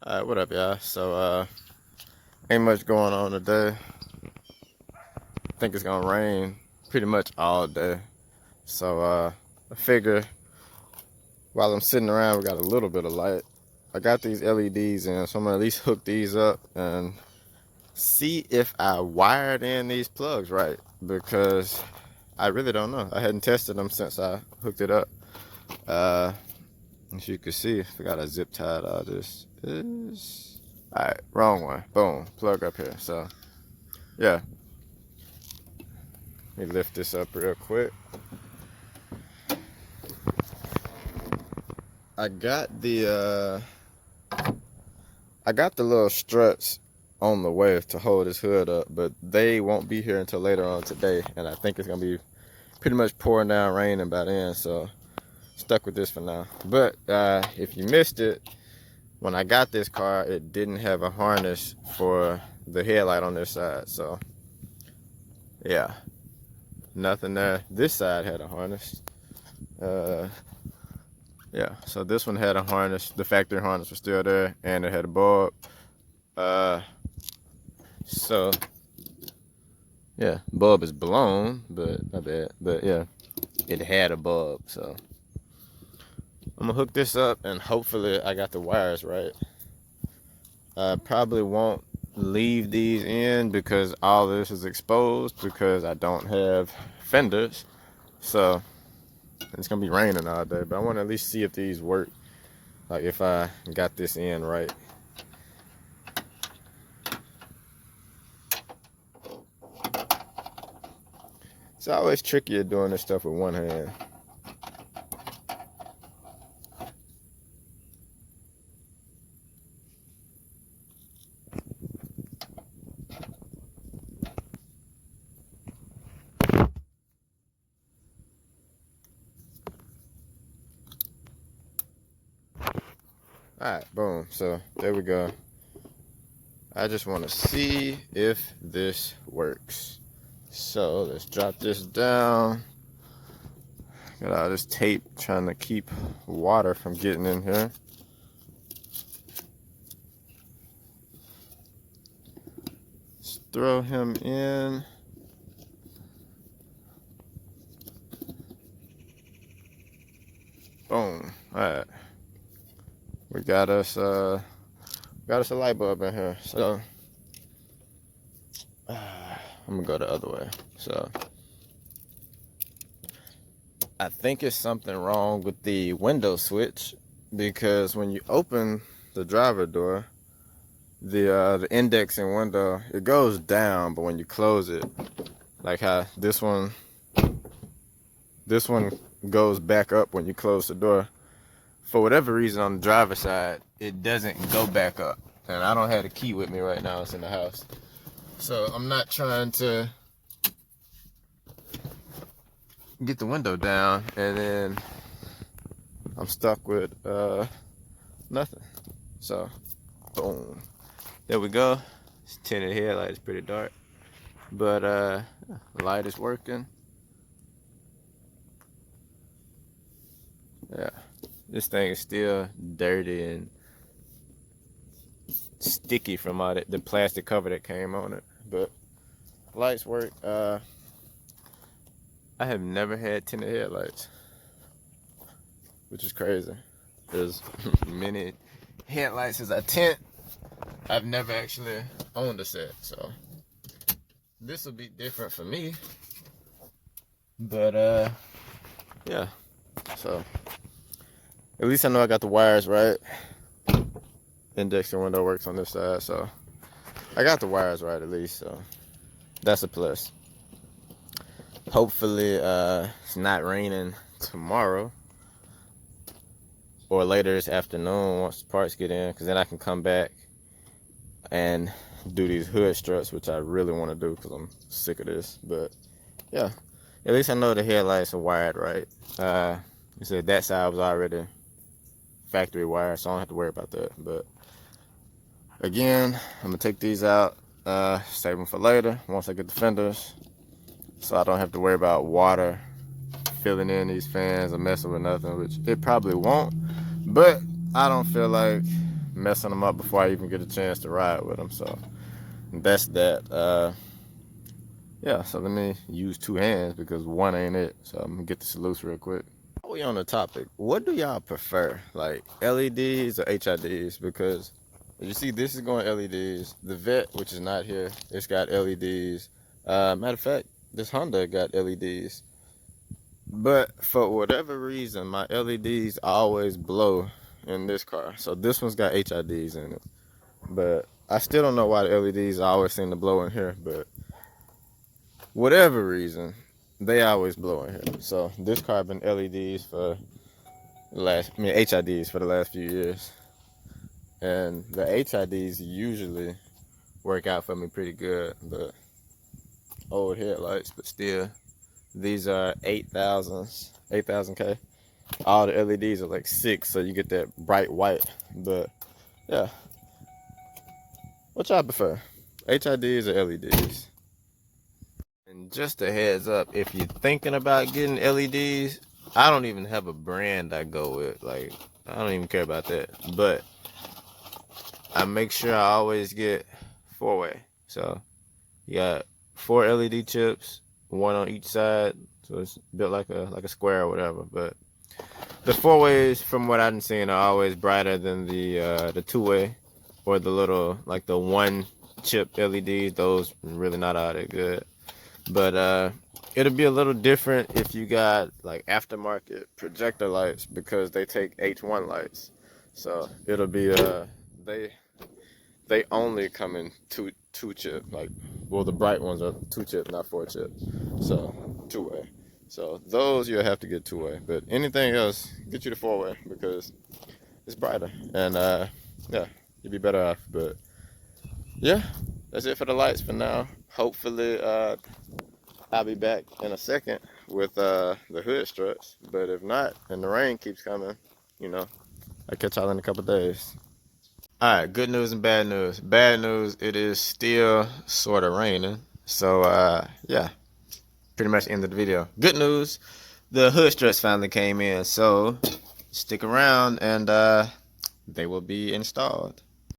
Alright, what up, y'all? So, ain't much going on today. I think it's gonna rain pretty much all day. So, I figure while I'm sitting around, we got a little bit of light. I got these LEDs in, so I'm gonna at least hook these up and see if I wired in these plugs right, because I really don't know. I hadn't tested them since I hooked it up. As you can see, if I got a zip tied, this is alright. Wrong one. Boom. Plug up here. So yeah, let me lift this up real quick. I got the little struts on the way to hold this hood up, but they won't be here until later on today, and I think it's gonna be pretty much pouring down raining by then. So stuck with this for now. But if you missed it, when I got this car, it didn't have a harness for the headlight on this side. So yeah, nothing there. This side had a harness. Yeah, so this one had a harness. The factory harness was still there, and it had a bulb. So yeah, bulb is blown, but not bad. But yeah, it had a bulb. So I'm gonna hook this up, and hopefully I got the wires right. I probably won't leave these in because all this is exposed because I don't have fenders. So it's gonna be raining all day, but I want to at least see if these work, like if I got this in right. It's always trickier doing this stuff with one hand. Alright, boom. So there we go. I just want to see if this works. So let's drop this down. Got all this tape trying to keep water from getting in here. Let's throw him in. Boom. Alright. We got us a light bulb in here. So I'm gonna go the other way. So I think it's something wrong with the window switch, because when you open the driver door, the index and window, it goes down, but when you close it, like how this one goes back up when you close the door. For whatever reason on the driver's side, it doesn't go back up. And I don't have the key with me right now, it's in the house. So I'm not trying to get the window down and then I'm stuck with nothing. So boom, there we go. It's tinted headlight, it's pretty dark, but the light is working. Yeah, this thing is still dirty and sticky from all the plastic cover that came on it, but lights work. I have never had tinted headlights, which is crazy. There's many headlights as I tint. I've never actually owned a set, so this will be different for me. But yeah, so at least I know I got the wires right. Index and window works on this side, so I got the wires right at least, so that's a plus. Hopefully it's not raining tomorrow or later this afternoon once the parts get in, because then I can come back and do these hood struts, which I really want to do because I'm sick of this. But yeah, at least I know the headlights are wired right. You said that side was already factory wired, so I don't have to worry about that. But again, I'm gonna take these out, save them for later once I get the fenders, so I don't have to worry about water filling in these fans or messing with nothing, which it probably won't. But I don't feel like messing them up before I even get a chance to ride with them. So that's that. Yeah, so let me use two hands because one ain't it. So I'm gonna get this loose real quick. While we on the topic, what do y'all prefer, like LEDs or HIDs? Because you see, this is going LEDs. The Vet, which is not here, it's got LEDs. Matter of fact, this Honda got LEDs. But for whatever reason, my LEDs always blow in this car. So this one's got HIDs in it. But I still don't know why the LEDs always seem to blow in here. But whatever reason, they always blow in here. So this car been LEDs for HIDs for the last few years. And the HIDs usually work out for me pretty good. But old headlights, but still. These are 8,000K. All the LEDs are like 6, so you get that bright white. But yeah, what y'all prefer, HIDs or LEDs? And just a heads up, if you're thinking about getting LEDs, I don't even have a brand I go with. Like, I don't even care about that. But I make sure I always get 4-way. So you got 4 LED chips, one on each side, so it's built like a square or whatever. But the 4-ways, from what I've seen, are always brighter than the 2-way or the little, like the 1 chip LEDs. Those really not all that good. But it'll be a little different if you got like aftermarket projector lights, because they take H1 lights. So it'll be they only come in two chip. Like, well, the bright ones are 2 chip, not 4 chip. So 2-way. So those you'll have to get 2-way. But anything else, get you the 4-way because it's brighter. And yeah, you'll be better off. But yeah, that's it for the lights for now. Hopefully I'll be back in a second with the hood struts. But if not, and the rain keeps coming, I'll catch y'all in a couple days. All right, good news and bad news. Bad news, it is still sort of raining. So yeah, pretty much end of the video. Good news, the hood struts finally came in. So stick around and they will be installed.